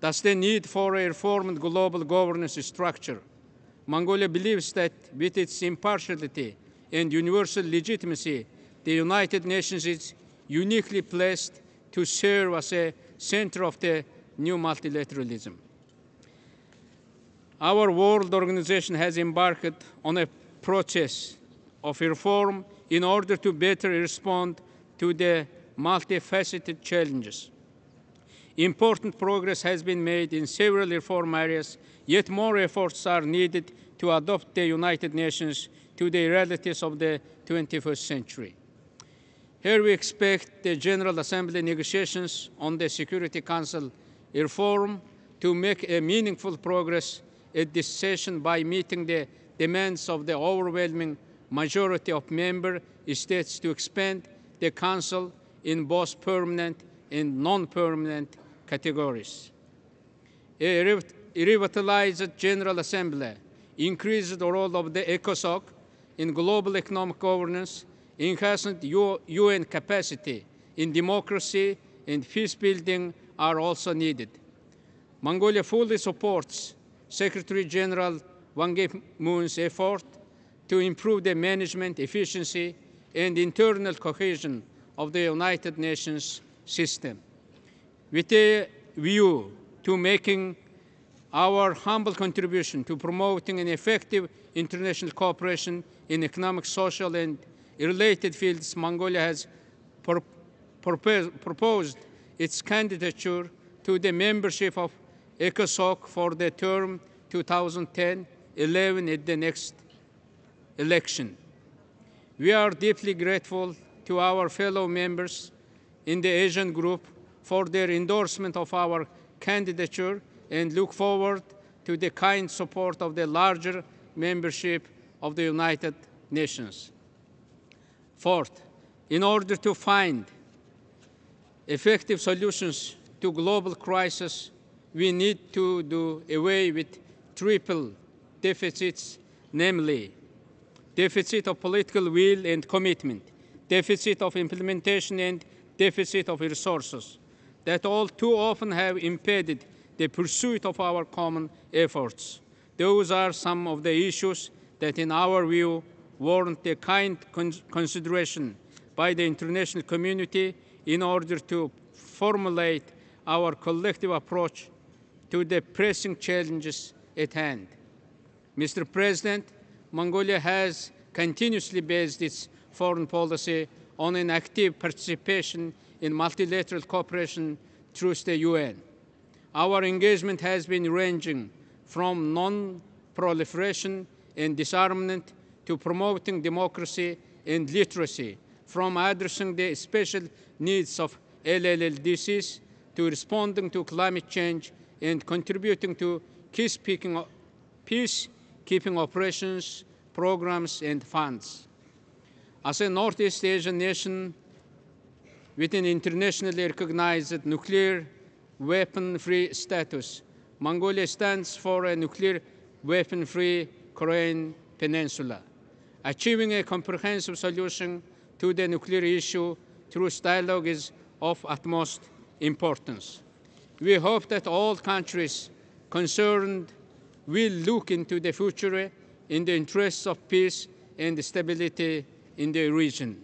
Thus, the need for a reformed global governance structure. Mongolia believes that with its impartiality and universal legitimacy, the United Nations is uniquely placed to serve as a center of the new multilateralism. Our World Organization has embarked on a process of reform in order to better respond to the multifaceted challenges. Important progress has been made in several reform areas, yet more efforts are needed to adapt the United Nations to the realities of the 21st century. Here we expect the General Assembly negotiations on the Security Council reform to make a meaningful progress at this session by meeting the demands of the overwhelming majority of member states to expand the Council in both permanent and non-permanent categories. A revitalized General Assembly increased the role of the ECOSOC in global economic governance, enhanced UN capacity in democracy and peace building are also needed. Mongolia fully supports Secretary General Ban Ki-moon's effort to improve the management efficiency and internal cohesion of the United Nations system. With a view to making our humble contribution to promoting an effective international cooperation in economic, social, and related fields, Mongolia has proposed its candidature to the membership of ECOSOC for the term 2010-11 at the next election. We are deeply grateful to our fellow members in the Asian group for their endorsement of our candidature and look forward to the kind support of the larger membership of the United Nations. Fourth, in order to find effective solutions to global crisis, we need to do away with triple deficits, namely deficit of political will and commitment, deficit of implementation, and deficit of resources that all too often have impeded the pursuit of our common efforts. Those are some of the issues that, in our view, warrant the kind consideration by the international community in order to formulate our collective approach to the pressing challenges at hand. Mr. President, Mongolia has continuously based its foreign policy on an active participation in multilateral cooperation through the UN. Our engagement has been ranging from non-proliferation and disarmament to promoting democracy and literacy, from addressing the special needs of LLDCs to responding to climate change and contributing to peacekeeping operations, programs, and funds. As a Northeast Asian nation with an internationally recognized nuclear weapon-free status, Mongolia stands for a nuclear weapon-free Korean Peninsula. Achieving a comprehensive solution to the nuclear issue through dialogue is of utmost importance. We hope that all countries concerned will look into the future in the interests of peace and stability in the region.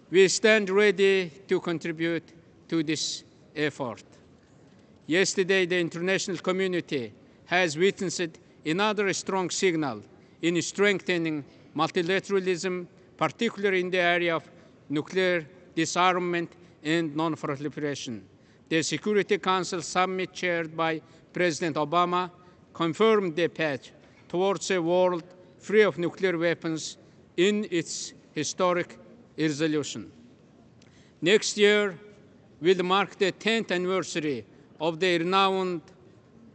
We stand ready to contribute to this effort. Yesterday, the international community has witnessed another strong signal in strengthening multilateralism, particularly in the area of nuclear disarmament and non-proliferation. The Security Council summit chaired by President Obama confirmed the path towards a world free of nuclear weapons in its historic resolution. Next year will mark the 10th anniversary of the renowned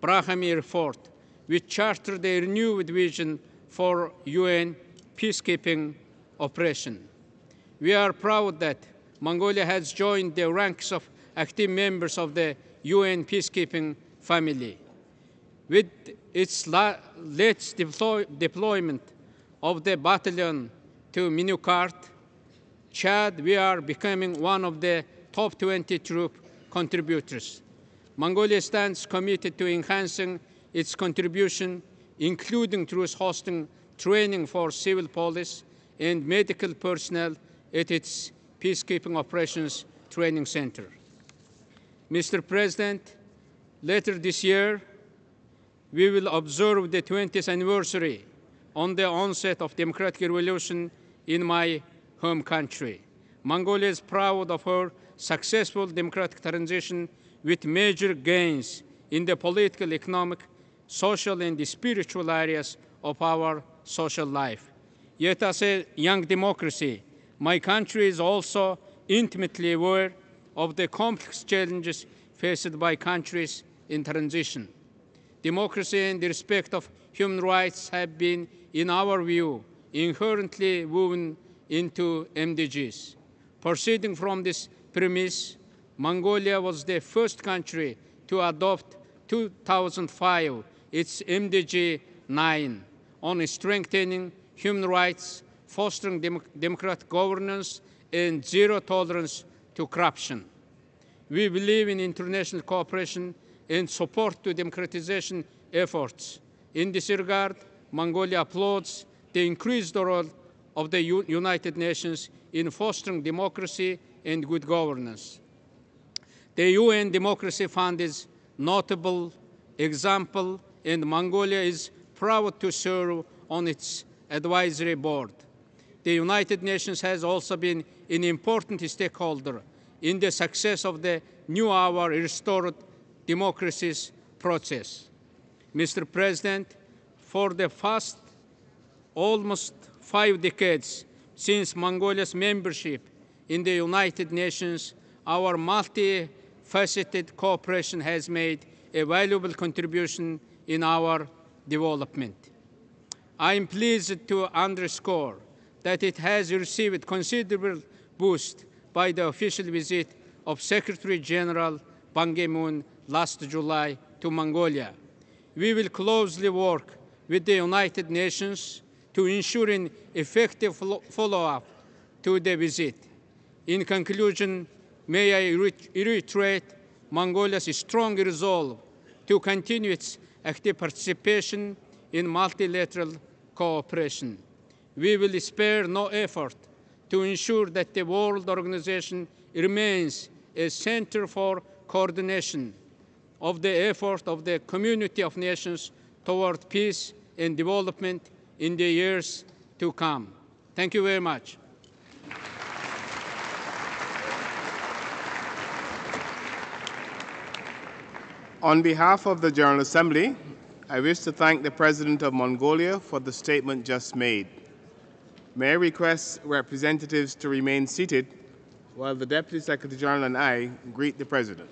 Brahmi Report, which chartered a renewed vision for UN peacekeeping operation. We are proud that Mongolia has joined the ranks of active members of the UN peacekeeping family. With its latest deployment of the battalion to Minukart, Chad, we are becoming one of the top 20 troop contributors. Mongolia stands committed to enhancing its contribution, including through hosting training for civil police and medical personnel at its peacekeeping operations training center. Mr. President, later this year, we will observe the 20th anniversary on the onset of democratic revolution in my home country. Mongolia is proud of her successful democratic transition with major gains in the political, economic, social, and spiritual areas of our social life. Yet as a young democracy, my country is also intimately aware of the complex challenges faced by countries in transition. Democracy and the respect of human rights have been, in our view, inherently woven into MDGs. Proceeding from this premise, Mongolia was the first country to adopt 2005 its MDG 9 on strengthening human rights, fostering democratic governance, and zero tolerance to corruption. We believe in international cooperation and support to democratization efforts. In this regard, Mongolia applauds the increased role of the United Nations in fostering democracy and good governance. The UN Democracy Fund is a notable example, and Mongolia is proud to serve on its advisory board. The United Nations has also been an important stakeholder in the success of the New Hour Restored Democracies process. Mr. President, for the past almost 5 decades since Mongolia's membership in the United Nations, our multifaceted cooperation has made a valuable contribution in our development. I am pleased to underscore that it has received considerable boost by the official visit of Secretary General Ban Ki-moon last July to Mongolia. We will closely work with the United Nations to ensure an effective follow-up to the visit. In conclusion, may I reiterate Mongolia's strong resolve to continue its active participation in multilateral cooperation. We will spare no effort to ensure that the World Organization remains a center for coordination of the effort of the community of nations toward peace and development in the years to come. Thank you very much. On behalf of the General Assembly, I wish to thank the President of Mongolia for the statement just made. May I request representatives to remain seated while the Deputy Secretary General and I greet the President.